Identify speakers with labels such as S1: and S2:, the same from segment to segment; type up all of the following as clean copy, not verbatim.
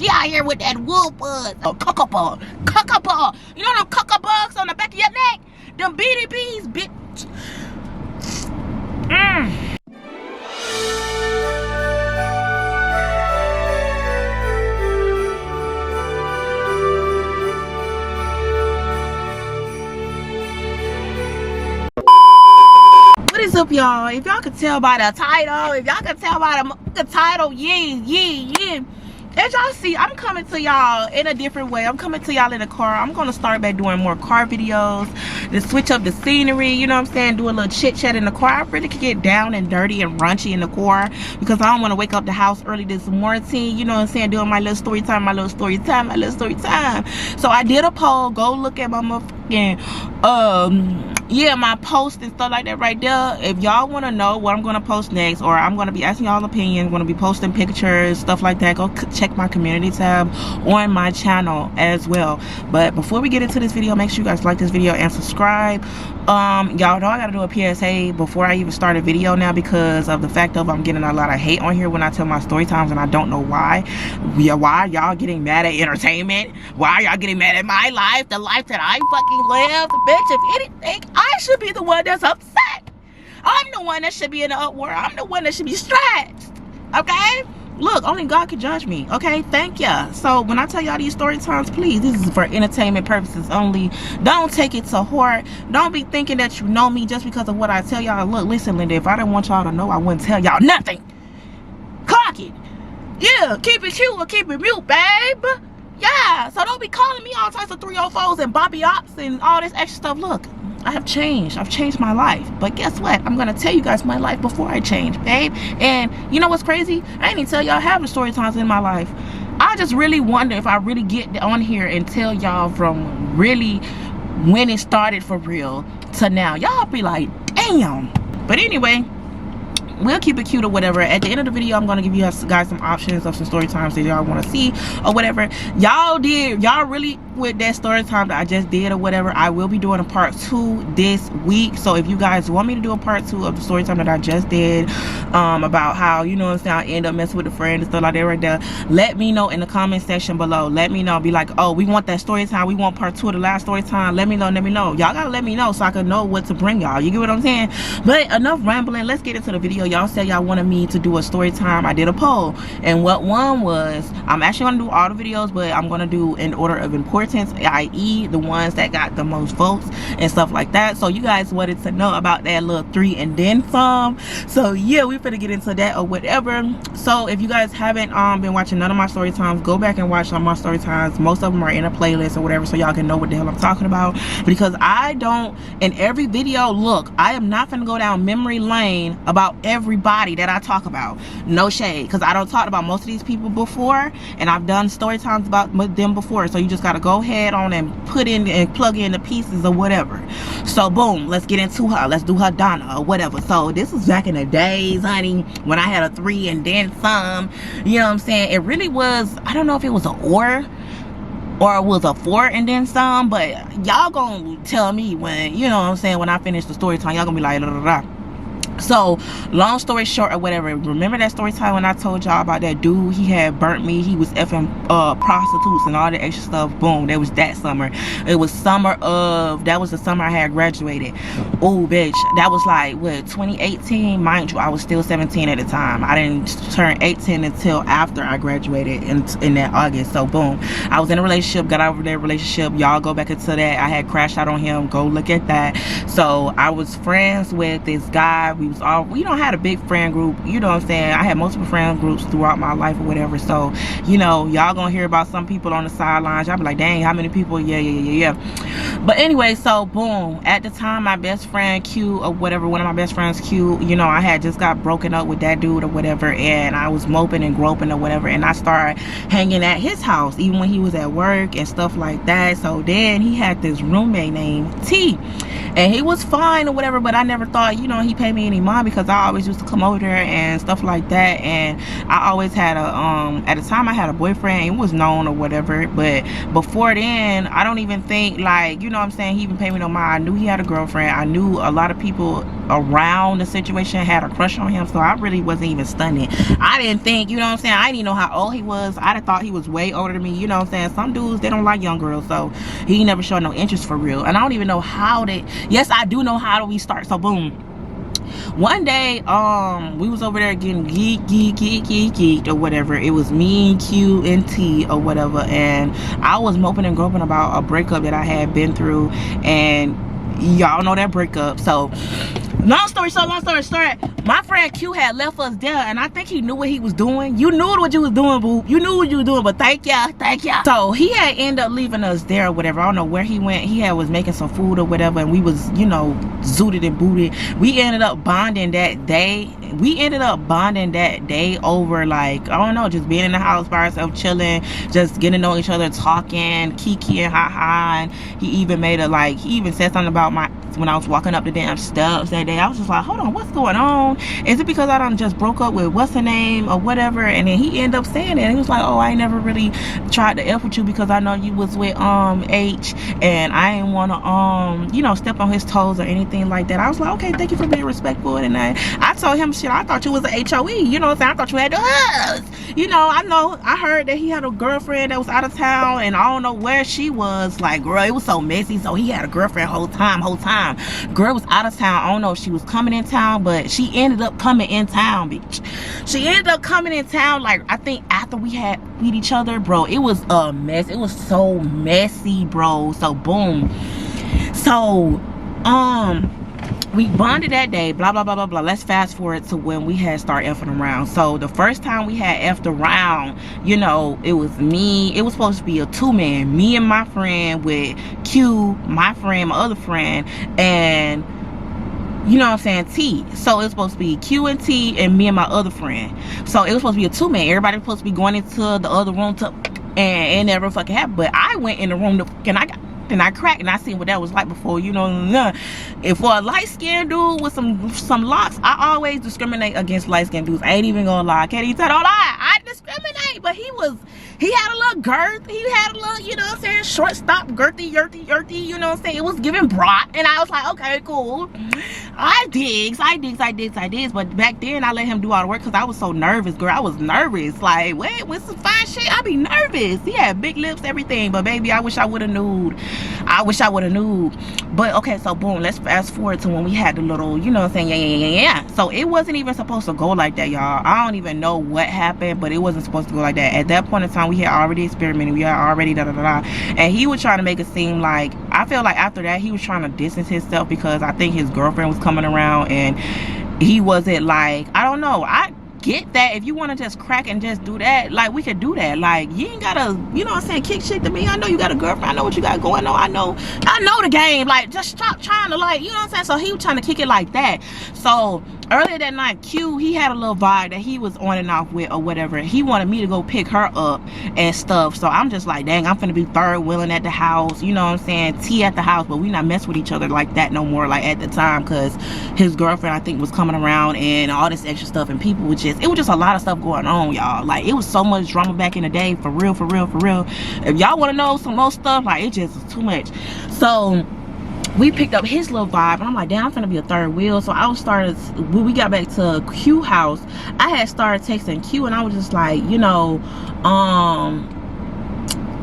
S1: She out here with that wood bug. Oh, cuckabug. Cuckabug. You know them cuckabugs on the back of your neck? Them BDBs, bitch. What is up, y'all? If y'all could tell by the title, yeah. As y'all see, I'm coming to y'all in a different way. I'm coming to y'all in a car. I'm gonna start back doing more car videos to switch up the scenery, you know what I'm saying? Do a little chit chat in the car. I really could get down and dirty and raunchy in the car because I don't want to wake up the house early this morning, you know what I'm saying? Doing my little story time. So I did a poll. Go look at my motherfucking yeah, my post and stuff like that right there. If y'all want to know what I'm going to post next, or I'm going to be asking y'all opinions, going to be posting pictures, stuff like that, go check my community tab on my channel as well. But before we get into this video, make sure you guys like this video and subscribe. Y'all know I got to do a PSA before I even start a video now because of the fact of I'm getting a lot of hate on here when I tell my story times, and I don't know why. Why y'all getting mad at entertainment? Why y'all getting mad at my life, the life that I fucking live? Bitch, if anything, I should be the one that's upset. I'm the one that should be in the uproar. I'm the one that should be stressed. Okay? Look, only God can judge me. Okay? Thank ya. So when I tell y'all these story times, please, this is for entertainment purposes only. Don't take it to heart. Don't be thinking that you know me just because of what I tell y'all. Look, listen, Linda, if I didn't want y'all to know, I wouldn't tell y'all nothing. Clock it. Yeah, keep it cute or keep it mute, babe. Yeah, so don't be calling me all types of 304s and Bobby Ops and all this extra stuff. Look, I have changed. I've changed my life. But guess what? I'm going to tell you guys my life before I change, babe. And you know what's crazy? I ain't even tell y'all having story times in my life. I just really wonder if I really get on here and tell y'all from really when it started for real to now. Y'all be like, damn. But anyway, we'll keep it cute or whatever. At the end of the video, I'm going to give you guys some options of some story times that y'all want to see or whatever. Y'all really with that story time that I just did or whatever. I will be doing a part 2 this week. So if you guys want me to do a part 2 of the story time that I just did, about how, you know what I'm saying, I end up messing with a friend and stuff like that right there, let me know in the comment section below. Let me know. Be like, oh, we want that story time. We want part 2 of the last story time. Let me know. Y'all gotta let me know so I can know what to bring y'all. You get what I'm saying? But enough rambling. Let's get into the video. Y'all said y'all wanted me to do a story time. I did a poll, and what one was, I'm actually gonna do all the videos, but I'm gonna do in order of importance, i.e. the ones that got the most votes and stuff like that. So you guys wanted to know about that little 3 and then some. So yeah, we're gonna get into that or whatever. So if you guys haven't been watching none of my story times, go back and watch all my story times. Most of them are in a playlist or whatever, so y'all can know what the hell I'm talking about. Because I don't, in every video, look, I am not gonna go down memory lane about everybody that I talk about. No shade, because I don't talk about most of these people before, and I've done story times about them before. So you just gotta go ahead on and put in and plug in the pieces or whatever. So boom, let's get into her. Let's do her Donna or whatever. So this was back in the days, honey, when I had a 3 and then some. You know what I'm saying? It really was, I don't know if it was an or it was a 4 and then some, but y'all gonna tell me when, you know what I'm saying, when I finish the story time, y'all gonna be like, So long story short or whatever, remember that story time when I told y'all about that dude? He had burnt me. He was effing prostitutes and all the extra stuff. Boom, that was that summer. It was that was the summer I had graduated. Oh bitch, that was like what, 2018? Mind you, I was still 17 at the time. I didn't turn 18 until after I graduated in that August. So boom, I was in a relationship, got out of that relationship. Y'all go back into that. I had crashed out on him. Go look at that. So I was friends with this guy. We was all, you know, I had a big friend group, you know what I'm saying? I had multiple friend groups throughout my life or whatever. So, you know, y'all gonna hear about some people on the sidelines. Y'all be like, dang, how many people? Yeah. But anyway, so boom, at the time, my best friend Q or whatever, one of my best friends Q, you know, I had just got broken up with that dude or whatever, and I was moping and groping or whatever, and I started hanging at his house even when he was at work and stuff like that. So then he had this roommate named T, and he was fine or whatever, but I never thought, you know, he paid me any mind because I always used to come over there and stuff like that. And I always had a at the time I had a boyfriend. It was known or whatever, but before then I don't even think, like, you know what I'm saying, he even paid me no mind. I knew he had a girlfriend. I knew a lot of people around the situation had a crush on him, so I really wasn't even stunning. I didn't think, you know what I'm saying, I didn't even know how old he was. I thought he was way older than me, you know what I'm saying. Some dudes, they don't like young girls, so he never showed no interest for real. And I don't even know how they, yes, I do know how do we start. So boom, one day we was over there getting geeked or whatever. It was me, Q, and T or whatever, and I was moping and groping about a breakup that I had been through, and y'all know that breakup. So long story short, my friend Q had left us there, and I think he knew what he was doing. You knew what you was doing, boo. You knew what you was doing, but thank ya. So he had ended up leaving us there or whatever. I don't know where he went. He was making some food or whatever, and we was, you know, zooted and booted. We ended up bonding that day. Over, like, I don't know, just being in the house by ourselves, chilling, just getting to know each other, talking, kiki and ha-ha. And he even made a, like, he even said something about when I was walking up the damn steps that day. I was just like, hold on, what's going on? Is it because I done just broke up with what's her name or whatever? And then he ended up saying it. He was like, oh, I ain't never really tried to F with you because I know you was with H, and I ain't want to you know, step on his toes or anything like that. I was like, okay, thank you for being respectful. And I told him, shit, I thought you was an HOE, you know what I'm saying? I thought you had the hoods. You know, I heard that he had a girlfriend that was out of town, and I don't know where she was. Like, girl, it was so messy. So he had a girlfriend whole time. Girl was out of town. I don't know if she was coming in town, but she ended up coming in town, bitch. She ended up coming in town, like, I think after we had beat each other, bro. It was a mess. It was so messy, bro. So boom. So we bonded that day, blah blah blah blah blah. Let's fast forward to when we had started effing around. So the first time we had effed around, you know, it was me. It was supposed to be a two-man, me and my friend, with Q, my friend, my other friend, and, you know what I'm saying, T. So it was supposed to be Q and T and me and my other friend. So it was supposed to be a two-man. Everybody was supposed to be going into the other room and it never fucking happened. But I went in the room and I cracked, and I seen what that was like before, you know. And for a light-skinned dude with some locks, I always discriminate against light-skinned dudes. I ain't even gonna lie. I can't even tell no lie. I discriminate, but he had a little girth. He had a little, you know what I'm saying, shortstop, girthy, yurthy, you know what I'm saying. It was giving brat, and I was like, okay, cool. I digs. But back then, I let him do all the work because I was so nervous, girl. I was nervous. Like, wait, with some fine shit, I be nervous. He had big lips, everything. But baby, I wish I would have knew. But okay, so boom, let's fast forward to when we had the little, you know what I'm saying, yeah. So it wasn't even supposed to go like that, y'all. I don't even know what happened, but it wasn't supposed to go like that. At that point in time, we had already experimented. We had already and he was trying to make it seem like, I feel like after that, he was trying to distance himself because I think his girlfriend was coming around, and he wasn't, like, I don't know. I get that if you want to just crack and just do that, like, we could do that. Like, you ain't gotta, you know what I'm saying, kick shit to me. I know you got a girlfriend. I know what you got going on. I know the game. Like, just stop trying to, like, you know what I'm saying. So he was trying to kick it like that. So earlier that night, Q, he had a little vibe that he was on and off with or whatever. He wanted me to go pick her up and stuff. So I'm just like, dang, I'm finna be third wheeling at the house, you know what I'm saying, T at the house, but we not mess with each other like that no more, like at the time, because his girlfriend, I think, was coming around and all this extra stuff, and people would just, it was just a lot of stuff going on, y'all. Like, it was so much drama back in the day, for real. If y'all want to know some more stuff, like, it just was too much. So we picked up his little vibe, and I'm like, damn, I'm finna be a third wheel. So when we got back to Q house, I had started texting Q, and I was just like, you know,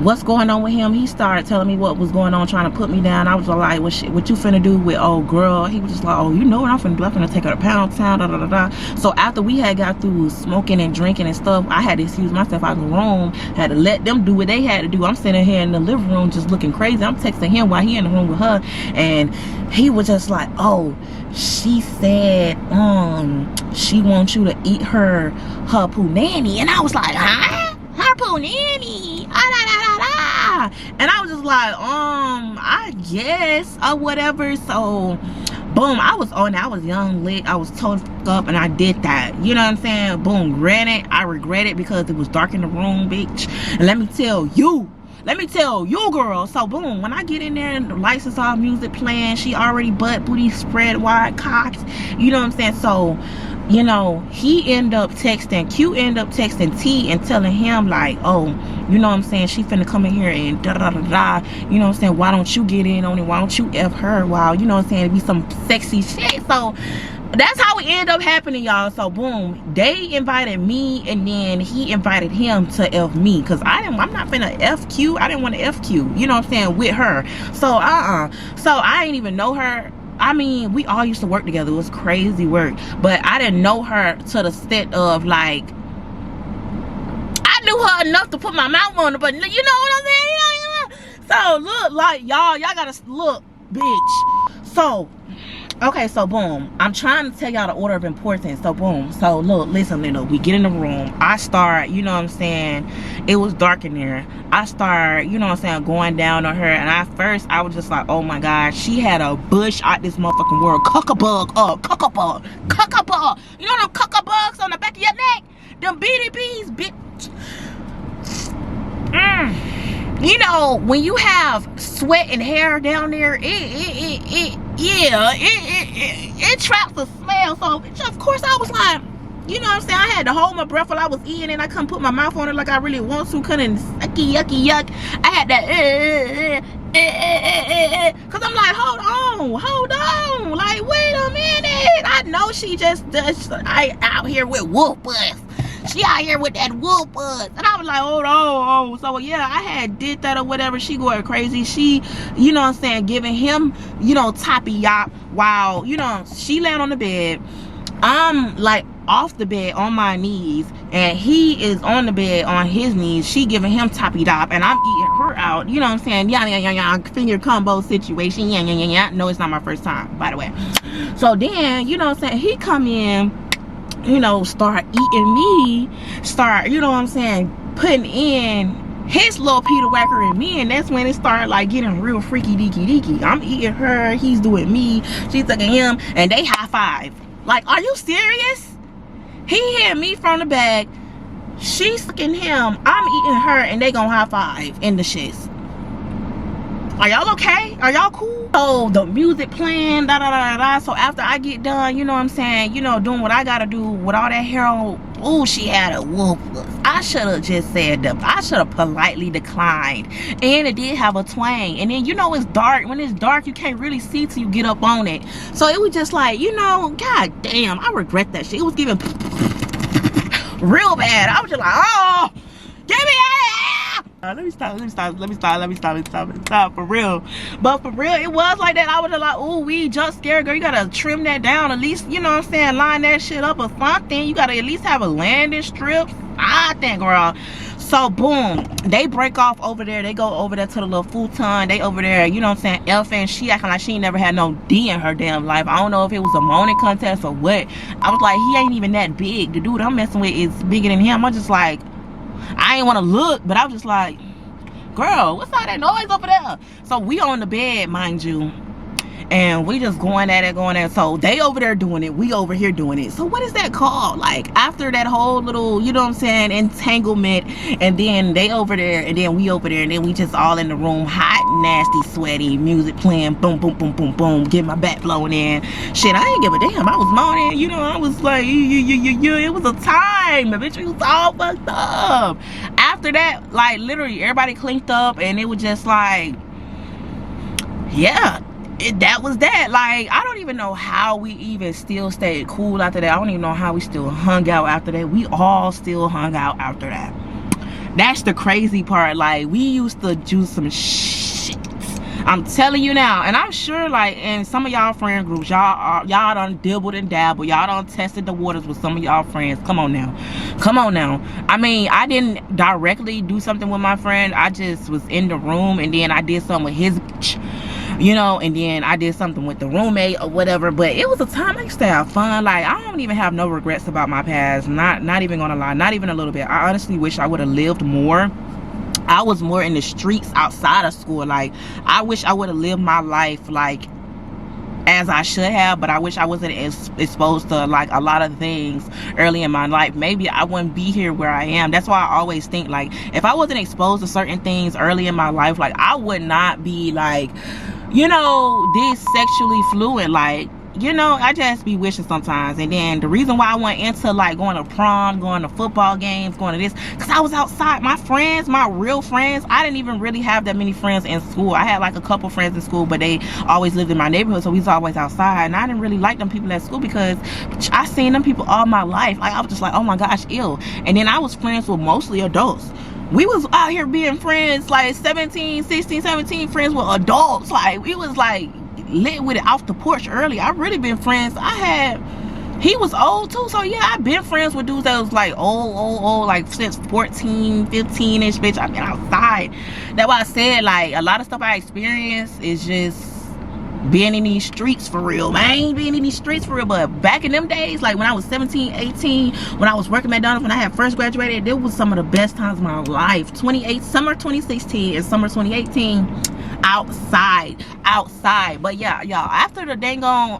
S1: what's going on with him? He started telling me what was going on, trying to put me down. I was like, what you finna do with old girl? He was just like, oh, you know what I'm finna do? I'm finna take her to Pound Town, So after we had got through smoking and drinking and stuff, I had to excuse myself out of the room, had to let them do what they had to do. I'm sitting here in the living room just looking crazy. I'm texting him while he in the room with her, and he was just like, oh, she said she wants you to eat her punani. And I was like, huh? Her punani? And I was just like, I guess or whatever. So boom, I was on it. I was young, lit, I was totally up, and I did that, you know what I'm saying. Boom, granted, I regret it because it was dark in the room, bitch. And let me tell you, let me tell you, girl. So boom, when I get in there and the lights is all music playing, she already butt booty spread wide cocks, you know what I'm saying? So, you know, he end up texting, Q end up texting T and telling him like, oh, you know what I'm saying, she finna come in here and da da da da, you know what I'm saying, why don't you get in on it, why don't you F her, while, you know what I'm saying, it be some sexy shit. So that's how it ended up happening, y'all. So boom, they invited me and then he invited him to F me, because I'm not finna F Q. I didn't want to F Q, you know what I'm saying, with her. So so I ain't even know her. I mean, we all used to work together. It was crazy work, but I didn't know her to the extent of like, I knew her enough to put my mouth on her, but you know what I'm saying? You know? So look, like y'all gotta look, bitch. So okay, so boom, I'm trying to tell y'all the order of importance. So boom, so look, listen, we get in the room. I start, you know what I'm saying, it was dark in there. I start, you know what I'm saying, going down on her, and at first I was just like, oh my god, she had a bush out this motherfucking world. Cuckabug, cuckabug. You know them cuckabugs on the back of your neck? Them BDBs, bitch. You know, when you have sweat and hair down there, it traps the smell. So of course I was like, you know what I'm saying, I had to hold my breath while I was eating, and I couldn't put my mouth on it like I really want to, couldn't yucky yuck. I had that cause I'm like, hold on, like wait a minute, I know she just I out here with wolf butts. She out here with that wolf buzz. And I was like, oh. So yeah, I had did that or whatever. She going crazy. She, you know what I'm saying, giving him, you know, toppy yop, while, you know, she laying on the bed. I'm like off the bed on my knees, and he is on the bed on his knees. She giving him toppy dop, and I'm eating her out. You know what I'm saying? Yeah. Finger combo situation. Yeah. No, it's not my first time, by the way. So then, you know what I'm saying, he come in, you know, start eating me, start, you know what I'm saying, putting in his little Peter Whacker in me, and that's when it started like getting real freaky deaky. I'm eating her, he's doing me, she's sucking him, and they high five. Like, are you serious? He hit me from the back, she's sucking him, I'm eating her, and they gonna high five in the shits. Are y'all okay? Are y'all cool? So the music playing, so after I get done, you know what I'm saying, you know, doing what I gotta do with all that hair on, ooh, she had a wolf. I should have just said that. I should have politely declined. And it did have a twang. And then, you know, it's dark. When it's dark, you can't really see till you get up on it. So it was just like, you know, god damn, I regret that shit. It was giving real bad. I was just like, oh, get me out of here. Let me stop, for real. But for real, it was like that. I was just like, ooh, we just scared, girl. You gotta trim that down, at least, you know what I'm saying, line that shit up or something. You gotta at least have a landing strip, I think, girl. So boom, they break off over there. They go over there to the little futon. They over there, you know what I'm saying, elfing. She acting like she ain't never had no D in her damn life. I don't know if it was a moaning contest or what. I was like, he ain't even that big. The dude I'm messing with is bigger than him. I'm just like, I ain't want to look, but I was just like, girl, what's all that noise over there? So we on the bed, mind you, and we just going at it. So they over there doing it, we over here doing it. So what is that called? Like, after that whole little, you know what I'm saying, entanglement, and then they over there, and then we over there, and then we just all in the room, hot, nasty, sweaty, music playing, boom, get my back blowing in. Shit, I ain't give a damn. I was moaning, you know, I was like, it was a time, bitch, we was all fucked up. After that, like, literally, everybody clinked up, and it was just like, yeah, that was that. Like, I don't even know how we even still stayed cool after that. I don't even know how we still hung out after that. We all still hung out after that. That's the crazy part. Like, we used to do some shit, I'm telling you now. And I'm sure, like, in some of y'all friend groups, y'all done dibbled and dabbled. Y'all done tested the waters with some of y'all friends. Come on now. I mean, I didn't directly do something with my friend. I just was in the room, and then I did something with his bitch, you know, and then I did something with the roommate or whatever. But it was a time I used to have fun. Like, I don't even have no regrets about my past. Not even gonna lie, not even a little bit. I honestly wish I would have lived more. I was more in the streets outside of school. Like, I wish I would have lived my life like as I should have, but I wish I wasn't exposed to like a lot of things early in my life. Maybe I wouldn't be here where I am. That's why I always think, like, if I wasn't exposed to certain things early in my life, like, I would not be like, you know, this sexually fluid. Like, you know, I just be wishing sometimes. And then the reason why I went into like going to prom, going to football games, going to this, because I was outside. My friends, my real friends, I didn't even really have that many friends in school. I had like a couple friends in school, but they always lived in my neighborhood, so we was always outside. And I didn't really like them people at school because I seen them people all my life. Like, I was just like, oh my gosh, ew. And then I was friends with mostly adults. We was out here being friends, like 17, 16, 17, friends with adults. Like, we was like lit with it off the porch early. I really been friends. He was old too, so yeah, I've been friends with dudes that was like old, like since 14, 15-ish, bitch. I've been outside. That's why I said, like, a lot of stuff I experienced is just being in these streets for real, man. Being in these streets for real. But back in them days, like when I was 17, 18, when I was working at McDonald's, when I had first graduated, it was some of the best times of my life. Summer 2016 and summer 2018, outside. But yeah, y'all, after the dang on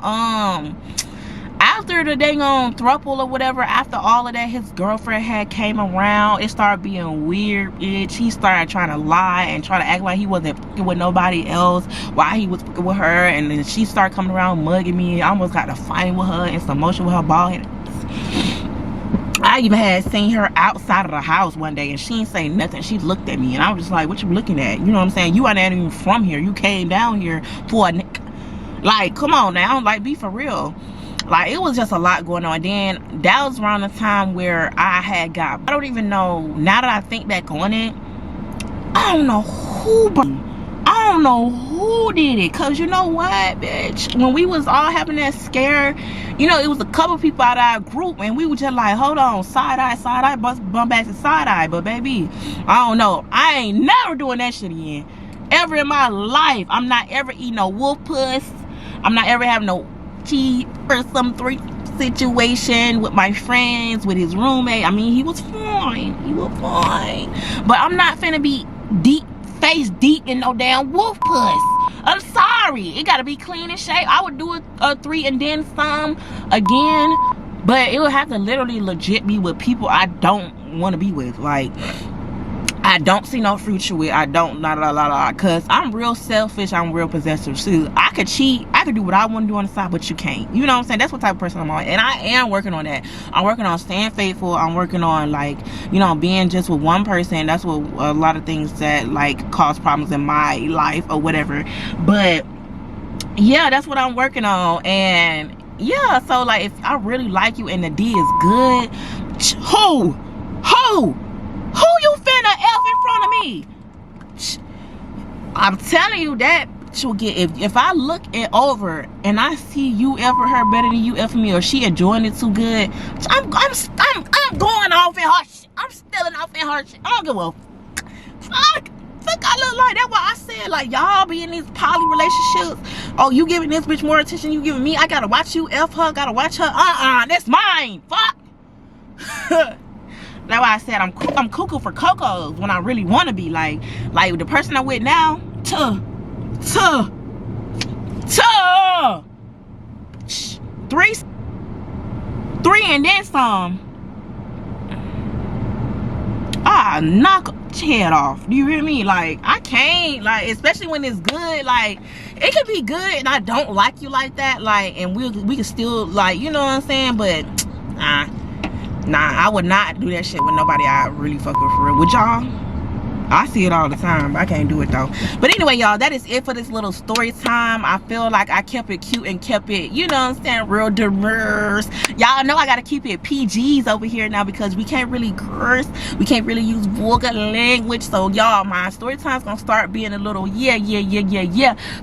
S1: throuple or whatever, after all of that, his girlfriend had came around. It started being weird, bitch. He started trying to lie and try to act like he wasn't fucking with nobody else while he was fucking with her. And then she started coming around mugging me. I almost got to fighting with her and some motion with her bald head. I even had seen her outside of the house one day and she didn't say nothing. She looked at me and I was just like, what you looking at? You know what I'm saying? You are not even from here. You came down here for a nick. Like, come on now. Like, be for real. Like, it was just a lot going on. Then that was around the time where I don't even know, now that I think back on it, I don't know who did it. Cause you know what, bitch, when we was all having that scare, you know, it was a couple people out of our group and we were just like, hold on, side eye, bump back to side eye. But baby, I don't know, I ain't never doing that shit again ever in my life. I'm not ever eating no wolf puss. I'm not ever having no cheat or some three situation with my friends, with his roommate. I mean, he was fine, but I'm not finna be face deep in no damn wolf puss. I'm sorry, it gotta be clean and shaved. I would do a 3 and then some again, but it would have to literally legit be with people I don't want to be with. Like, I don't see no future with. I don't, cause I'm real selfish. I'm real possessive. So I could cheat. I could do what I want to do on the side, but you can't. You know what I'm saying? That's what type of person I'm on. And I am working on that. I'm working on staying faithful. I'm working on, like, you know, being just with one person. That's what a lot of things that, like, cause problems in my life or whatever. But yeah, that's what I'm working on. And yeah, so like, if I really like you and the D is good, who you finna F in front of me? I'm telling you that she'll get, if I look it over and I see you effing her better than you effing me, or she enjoying it too good, I'm going off in her shit. I'm stealing off in her shit. I don't give a fuck I look like. That's why I said, like, y'all be in these poly relationships. Oh, you giving this bitch more attention you giving me. I gotta watch you F her, gotta watch her. That's mine. Fuck. That's why I said I'm cuckoo for cocos when I really want to be. Like the person I'm with now, three and then some. Knock your head off. Do you hear me? Like, I can't, like, especially when it's good. Like, it could be good and I don't like you like that, like, and we can still, like, you know what I'm saying? But nah, I would not do that shit with nobody I really fuck with for real. With y'all, I see it all the time, but I can't do it though. But anyway, y'all, that is it for this little story time. I feel like I kept it cute and kept it, you know what I'm saying, real demurs. Y'all know I gotta keep it PGs over here now because we can't really curse. We can't really use vulgar language. So y'all, my story time's gonna start being a little yeah.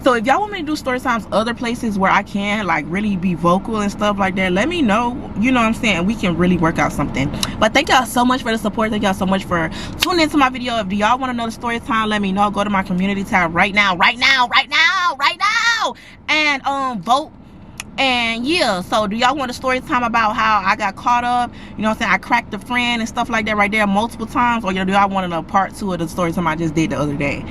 S1: So if y'all want me to do story times other places where I can, like, really be vocal and stuff like that, let me know. You know what I'm saying? We can really work out something. But thank y'all so much for the support. Thank y'all so much for tuning into my video. If y'all want to know the story time, let me know. Go to my community tab right now, and vote And yeah, so do y'all want a story time about how I got caught up, you know what I'm saying, I cracked a friend and stuff like that right there multiple times? Or do y'all want a part 2 of the story time I just did the other day?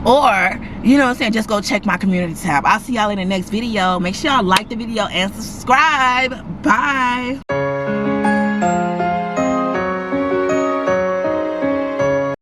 S1: Or, you know what I'm saying, just go check my community tab. I'll see y'all in the next video. Make sure y'all like the video and subscribe. Bye.